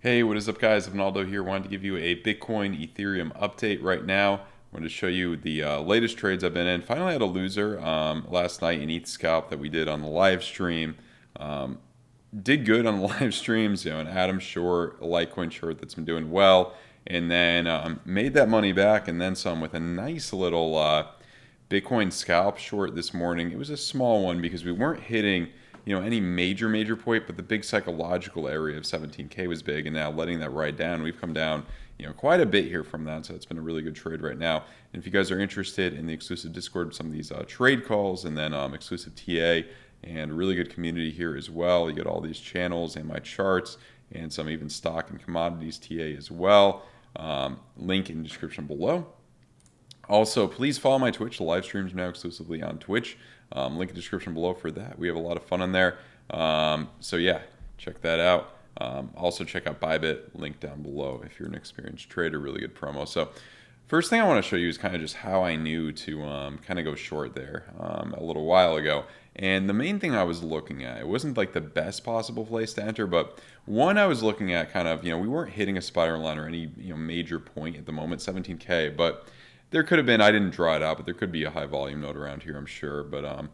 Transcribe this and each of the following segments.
Hey, what is up, guys? Ronaldo here. Wanted to give you a Bitcoin Ethereum update right now. Wanted to show you the latest trades I've been in. Finally had a loser last night in ETH Scalp that we did on the live stream. Um, did good on the live streams, an Adam short, a Litecoin short that's been doing well, and then made that money back and then some with a nice little Bitcoin scalp short this morning. It was a small one because we weren't hitting, any major point, but the big psychological area of 17K was big, and now letting that ride down, we've come down, quite a bit here from that. So it's been a really good trade right now. And if you guys are interested in the exclusive Discord, some of these trade calls, and then exclusive TA, and a really good community here as well. You get all these channels and my charts, and some even stock and commodities TA as well. Link in the description below. Also, please follow my Twitch. The live streams now exclusively on Twitch. Link in the description below for that. We have a lot of fun on there. So yeah, check that out. Also check out BITGET, link down below if you're an experienced trader. Really good promo. So first thing I want to show you is kind of just how I knew to kind of go short there a little while ago. And the main thing I was looking at, it wasn't like the best possible place to enter, but one I was looking at kind of, we weren't hitting a spiral line or any major point at the moment, 17K, but there could have been, I didn't draw it out, but there could be a high volume node around here, I'm sure. But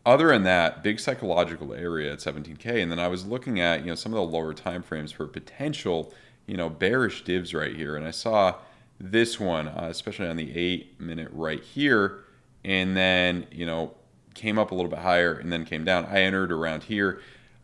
other than that, big psychological area at 17K. And then I was looking at, some of the lower time frames for potential, bearish divs right here. And I saw this one, especially on the 8-minute right here. And then, came up a little bit higher and then came down. I entered around here.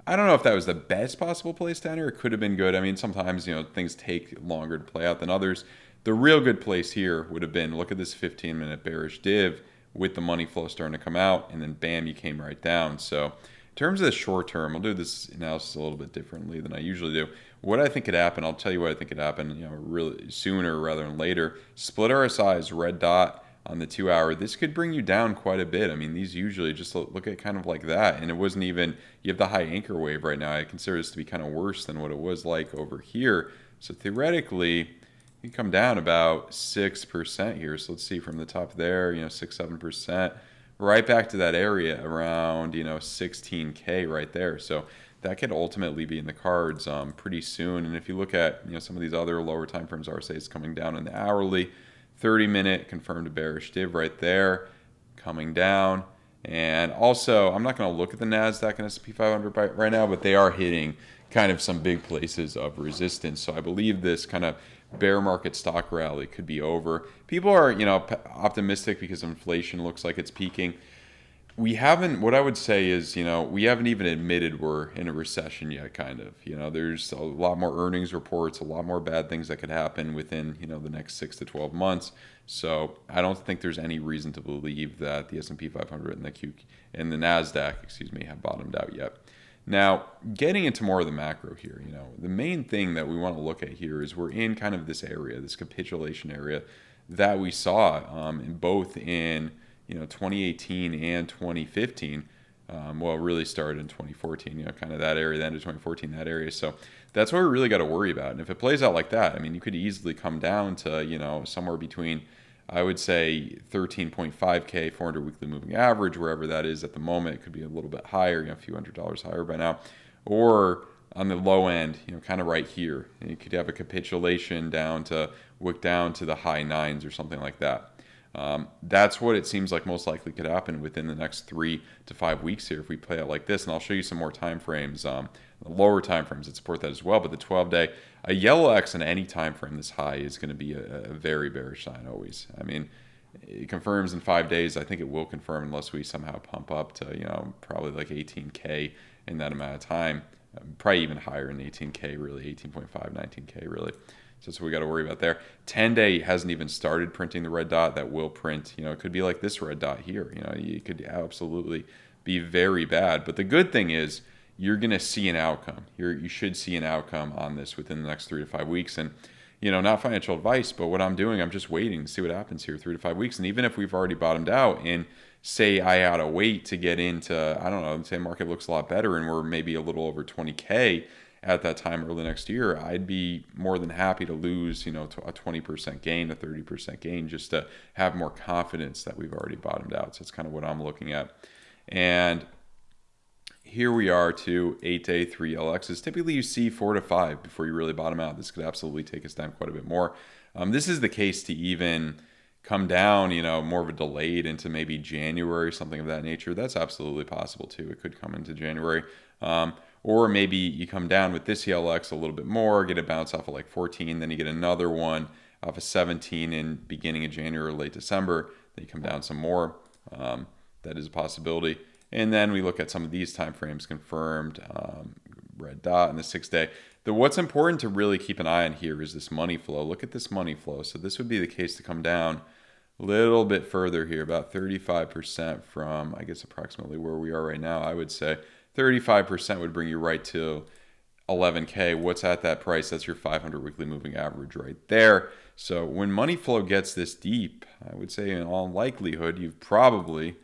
I don't know if that was the best possible place to enter. It could have been good. I mean, sometimes, things take longer to play out than others. The real good place here would have been, look at this 15-minute bearish div with the money flow starting to come out, and then bam, you came right down. So in terms of the short term, I'll do this analysis a little bit differently than I usually do. What I think could happen, I'll tell you what I think could happen, really sooner rather than later. Split RSI is red dot on the 2-hour. This could bring you down quite a bit. I mean, these usually just look at kind of like that, and it wasn't even, you have the high anchor wave right now. I consider this to be kind of worse than what it was like over here. So theoretically, you come down about 6% here. So let's see from the top there, 6-7%, right back to that area around, 16K right there. So that could ultimately be in the cards pretty soon. And if you look at, some of these other lower time frames, RSI is coming down in the hourly, 30-minute confirmed bearish div right there, coming down. And also, I'm not going to look at the NASDAQ and S&P 500 right now, but they are hitting kind of some big places of resistance. So I believe this kind of bear market stock rally could be over. People are, optimistic because inflation looks like it's peaking. We haven't, what I would say is, we haven't even admitted we're in a recession yet, kind of. There's a lot more earnings reports, a lot more bad things that could happen within, the next 6 to 12 months. So I don't think there's any reason to believe that the S&P 500 and the NASDAQ, have bottomed out yet. Now, getting into more of the macro here, the main thing that we want to look at here is we're in kind of this area, this capitulation area that we saw in both in 2018 and 2015. Well, it really started in 2014, kind of that area, the end of 2014, that area. So that's what we really got to worry about. And if it plays out like that, I mean, you could easily come down to, somewhere between, I would say 13.5K, 400 weekly moving average, wherever that is at the moment. It could be a little bit higher, a few $100s higher by now. Or on the low end, kind of right here. And you could have a capitulation down to wick down to the high nines or something like that. That's what it seems like most likely could happen within the next 3 to 5 weeks here if we play out like this. And I'll show you some more time frames, lower time frames that support that as well. But the 12-day, a yellow X in any time frame this high is going to be a very bearish sign always. I mean, it confirms in 5 days. I think it will confirm unless we somehow pump up to, probably like 18K in that amount of time. Probably even higher in 18K, really, 18.5, 19K, really. So that's what we got to worry about there. 10-day hasn't even started printing the red dot. That will print. It could be like this red dot here. It could absolutely be very bad. But the good thing is you're going to see an outcome. You should see an outcome on this within the next 3 to 5 weeks. And, not financial advice, but what I'm doing, I'm just waiting to see what happens here 3 to 5 weeks. And even if we've already bottomed out and say I had to wait to get into, I don't know, say market looks a lot better and we're maybe a little over 20K, at that time early next year, I'd be more than happy to lose, a 20% gain, a 30% gain, just to have more confidence that we've already bottomed out. So that's kind of what I'm looking at. And here we are to 8-day 3LXs. Typically you see 4 to 5 before you really bottom out. This could absolutely take us down quite a bit more. This is the case to even come down, more of a delayed into maybe January, something of that nature. That's absolutely possible too. It could come into January. Or maybe you come down with this ELX a little bit more, get a bounce off of like 14, then you get another one off of 17 in beginning of January or late December, then you come down some more. That is a possibility. And then we look at some of these time frames confirmed, red dot in the 6-day. What's important to really keep an eye on here is this money flow. Look at this money flow. So this would be the case to come down a little bit further here, about 35% from, I guess, approximately where we are right now. I would say 35% would bring you right to 11K. What's at that price? That's your 500 weekly moving average right there. So when money flow gets this deep, I would say in all likelihood, you've probably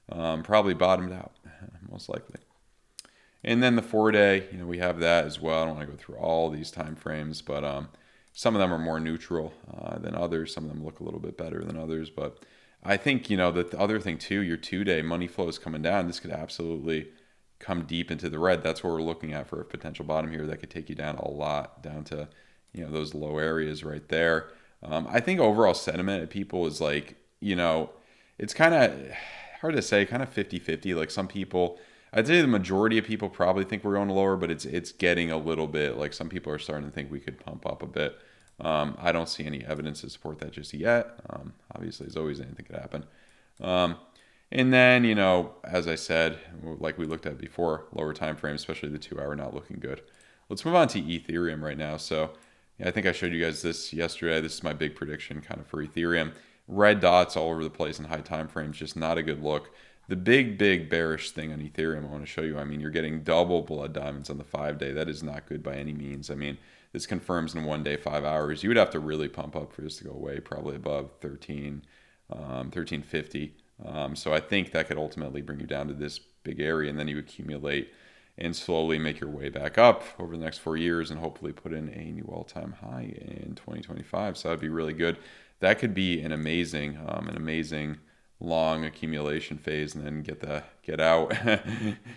bottomed out, most likely. And then the 4-day, we have that as well. I don't want to go through all these time frames, but some of them are more neutral than others. Some of them look a little bit better than others. But I think, the other thing too, your 2-day money flow is coming down. This could absolutely come deep into the red. That's what we're looking at for a potential bottom here. That could take you down a lot, down to, those low areas right there. I think overall sentiment of people is like, it's kind of hard to say, kind of 50-50. Like some people, I'd say the majority of people probably think we're going lower, but it's getting a little bit, like some people are starting to think we could pump up a bit. I don't see any evidence to support that just yet. Obviously, as always, anything could happen. And then, as I said, like we looked at before, lower time frames, especially the 2-hour, not looking good. Let's move on to Ethereum right now. So I think I showed you guys this yesterday. This is my big prediction kind of for Ethereum. Red dots all over the place in high time frames, just not a good look. The big bearish thing on Ethereum I want to show you, you're getting double blood diamonds on the 5-day. That is not good by any means. This confirms in 1 day, 5 hours. You would have to really pump up for this to go away, probably above 1350. So I think that could ultimately bring you down to this big area, and then you accumulate and slowly make your way back up over the next 4 years and hopefully put in a new all-time high in 2025. So that'd be really good. That could be an amazing long accumulation phase, and then get out,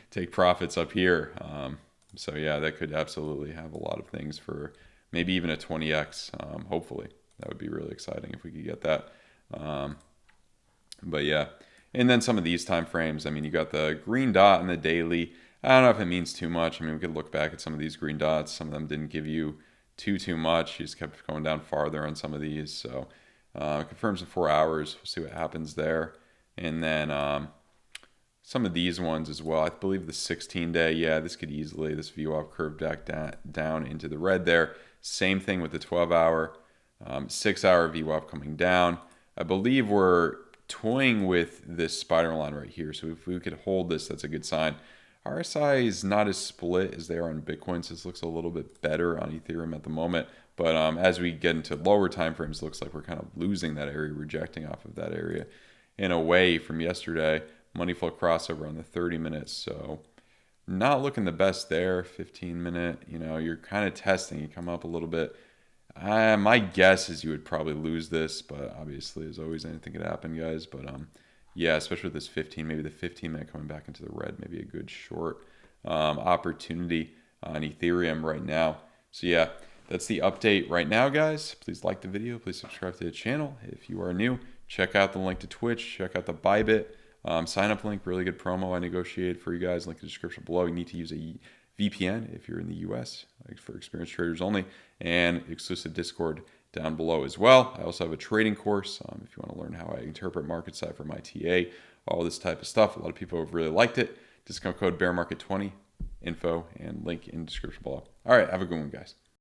take profits up here. So yeah, that could absolutely have a lot of things for maybe even a 20x. Hopefully, that would be really exciting if we could get that. But yeah, and then some of these time frames. You got the green dot in the daily. I don't know if it means too much. We could look back at some of these green dots. Some of them didn't give you too much. You just kept going down farther on some of these. So it confirms in 4 hours. We'll see what happens there. And then some of these ones as well. I believe the 16-day, yeah, this could easily, this VWAP curve back down into the red there. Same thing with the 12-hour, 6-hour VWAP coming down. I believe we're toying with this spider line right here. So if we could hold this, that's a good sign. RSI is not as split as they are on Bitcoin, so this looks a little bit better on Ethereum at the moment. But as we get into lower time frames, it looks like we're kind of losing that area, rejecting off of that area in a way from yesterday. Money flow crossover on the 30 minutes, so not looking the best there. 15-minute, you're kind of testing. You come up a little bit. My guess is you would probably lose this, but obviously, as always, anything could happen, guys. But yeah, especially with this 15, maybe the 15-minute coming back into the red, maybe a good short opportunity on Ethereum right now. So yeah, that's the update right now, guys. Please like the video. Please subscribe to the channel if you are new. Check out the link to Twitch. Check out the BITGET sign up link. Really good promo I negotiated for you guys. Link in the description below. You need to use a VPN if you're in the US, like for experienced traders only, and exclusive Discord down below as well. I also have a trading course if you want to learn how I interpret market cipher, my TA, all this type of stuff. A lot of people have really liked it. Discount code BEARMARKET20, info and link in the description below. All right, have a good one, guys.